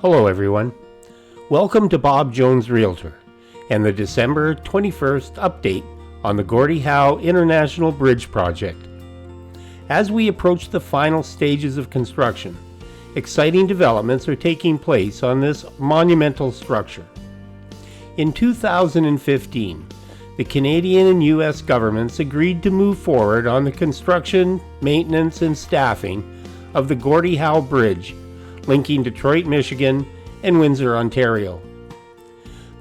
Hello everyone. Welcome to Bob Jones Realtor and the December 21st update on the Gordie Howe International Bridge project. As we approach the final stages of construction, exciting developments are taking place on this monumental structure. In 2015, the Canadian and U.S. governments agreed to move forward on the construction, maintenance, and staffing of the Gordie Howe Bridge, linking Detroit, Michigan, and Windsor, Ontario.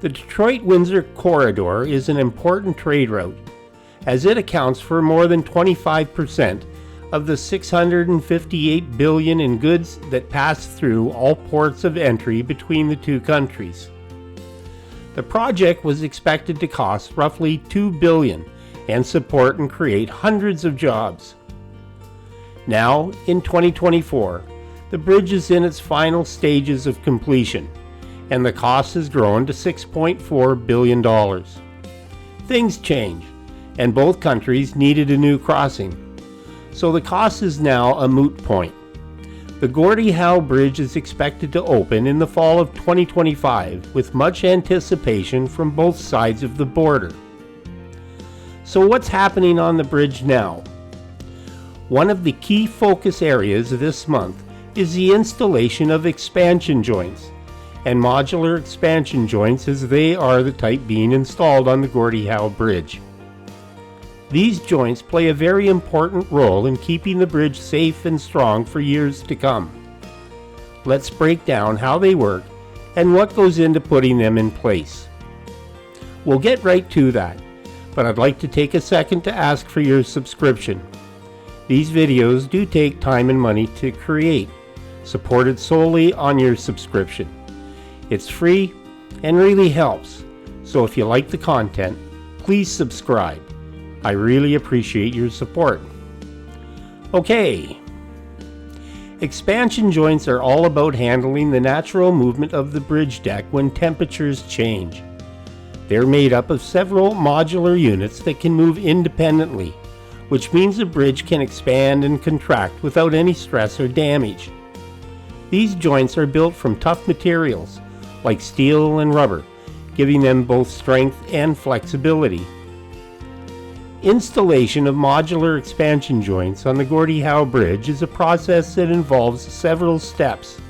The Detroit-Windsor corridor is an important trade route, as it accounts for more than 25% of the $658 billion in goods that pass through all ports of entry between the two countries. The project was expected to cost roughly $2 billion and support and create hundreds of jobs. Now, in 2024, the bridge is in its final stages of completion, and the cost has grown to $6.4 billion. Things change, and both countries needed a new crossing, so the cost is now a moot point. The Gordie Howe Bridge is expected to open in the fall of 2025 with much anticipation from both sides of the border. So what's happening on the bridge now? One of the key focus areas this month is the installation of expansion joints and modular expansion joints, as they are the type being installed on the Gordie Howe Bridge. These joints play a very important role in keeping the bridge safe and strong for years to come. Let's break down how they work and what goes into putting them in place. We'll get right to that, but I'd like to take a second to ask for your subscription. These videos do take time and money to create, supported solely on your subscription. It's free and really helps, so if you like the content, please subscribe. I really appreciate your support. Okay. Expansion joints are all about handling the natural movement of the bridge deck when temperatures change. They're made up of several modular units that can move independently, which means the bridge can expand and contract without any stress or damage. These joints are built from tough materials like steel and rubber, giving them both strength and flexibility. Installation of modular expansion joints on the Gordie Howe Bridge is a process that involves several steps.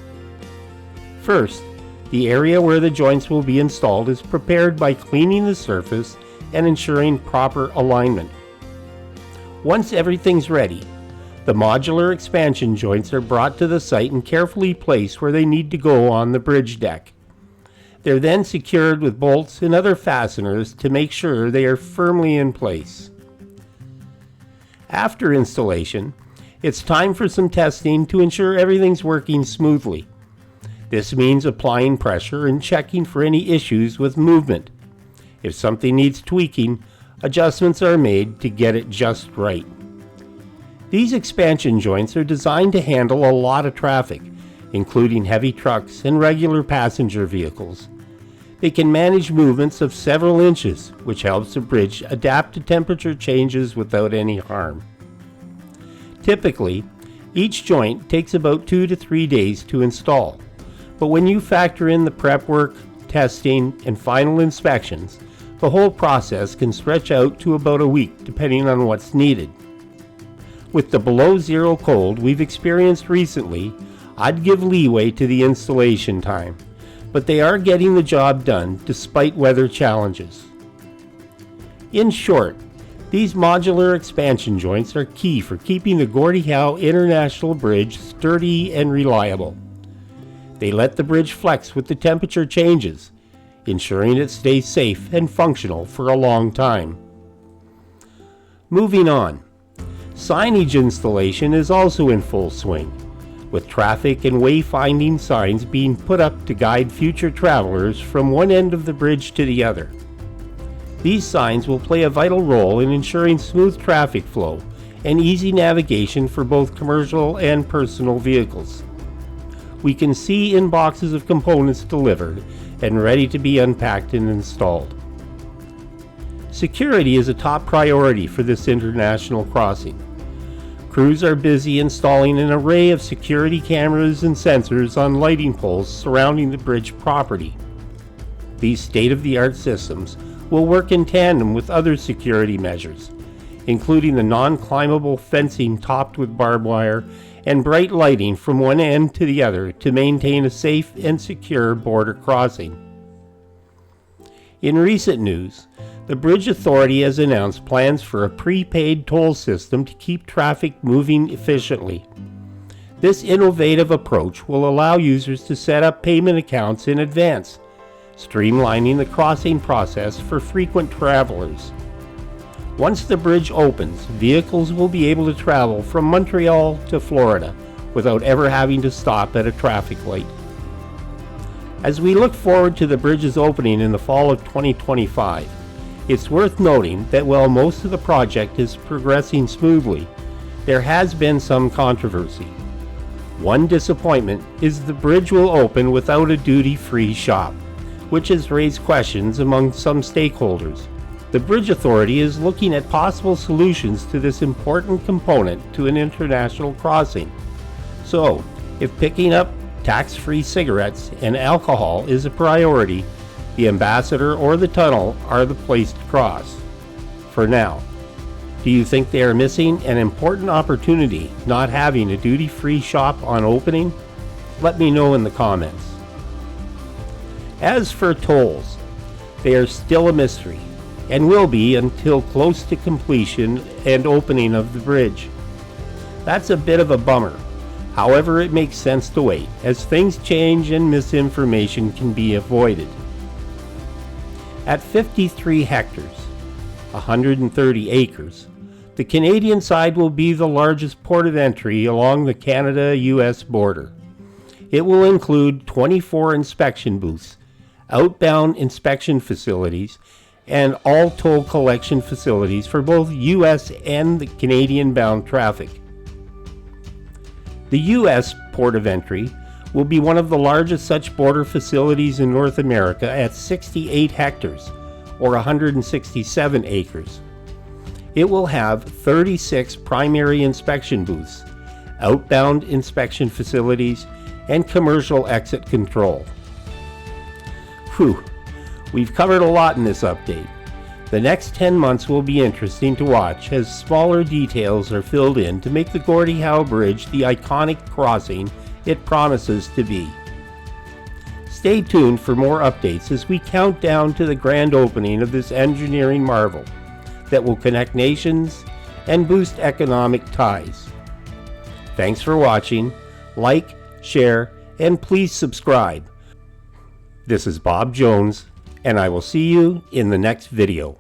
First, the area where the joints will be installed is prepared by cleaning the surface and ensuring proper alignment. Once everything's ready, the modular expansion joints are brought to the site and carefully placed where they need to go on the bridge deck. They're then secured with bolts and other fasteners to make sure they are firmly in place. After installation, it's time for some testing to ensure everything's working smoothly. This means applying pressure and checking for any issues with movement. If something needs tweaking, adjustments are made to get it just right. These expansion joints are designed to handle a lot of traffic, including heavy trucks and regular passenger vehicles. They can manage movements of several inches, which helps the bridge adapt to temperature changes without any harm. Typically, each joint takes about 2 to 3 days to install, but when you factor in the prep work, testing, and final inspections, the whole process can stretch out to about a week depending on what's needed. With the below zero cold we've experienced recently, I'd give leeway to the installation time, but they are getting the job done despite weather challenges. In short, these modular expansion joints are key for keeping the Gordie Howe International Bridge sturdy and reliable. They let the bridge flex with the temperature changes, ensuring it stays safe and functional for a long time. Moving on. Signage installation is also in full swing, with traffic and wayfinding signs being put up to guide future travelers from one end of the bridge to the other. These signs will play a vital role in ensuring smooth traffic flow and easy navigation for both commercial and personal vehicles. We can see in boxes of components delivered and ready to be unpacked and installed. Security is a top priority for this international crossing. Crews are busy installing an array of security cameras and sensors on lighting poles surrounding the bridge property. These state-of-the-art systems will work in tandem with other security measures, including the non-climbable fencing topped with barbed wire and bright lighting from one end to the other to maintain a safe and secure border crossing. In recent news, the Bridge Authority has announced plans for a prepaid toll system to keep traffic moving efficiently. This innovative approach will allow users to set up payment accounts in advance, streamlining the crossing process for frequent travelers. Once the bridge opens, vehicles will be able to travel from Montreal to Florida without ever having to stop at a traffic light. As we look forward to the bridge's opening in the fall of 2025, it's worth noting that while most of the project is progressing smoothly, there has been some controversy. One disappointment is the bridge will open without a duty-free shop, which has raised questions among some stakeholders. The Bridge Authority is looking at possible solutions to this important component to an international crossing. So, if picking up tax-free cigarettes and alcohol is a priority, the Ambassador or the tunnel are the place to cross. For now, do you think they are missing an important opportunity not having a duty-free shop on opening? Let me know in the comments. As for tolls, they are still a mystery and will be until close to completion and opening of the bridge. That's a bit of a bummer. However, it makes sense to wait, as things change and misinformation can be avoided. At 53 hectares, 130 acres, the Canadian side will be the largest port of entry along the Canada-US border. It will include 24 inspection booths, outbound inspection facilities, and all toll collection facilities for both US and the Canadian-bound traffic. The US port of entry will be one of the largest such border facilities in North America at 68 hectares, or 167 acres. It will have 36 primary inspection booths, outbound inspection facilities, and commercial exit control. Whew, we've covered a lot in this update. The next 10 months will be interesting to watch as smaller details are filled in to make the Gordie Howe Bridge the iconic crossing it promises to be. Stay tuned for more updates as we count down to the grand opening of this engineering marvel that will connect nations and boost economic ties. Thanks for watching. Like, share, and please subscribe. This is Bob Jones, and I will see you in the next video.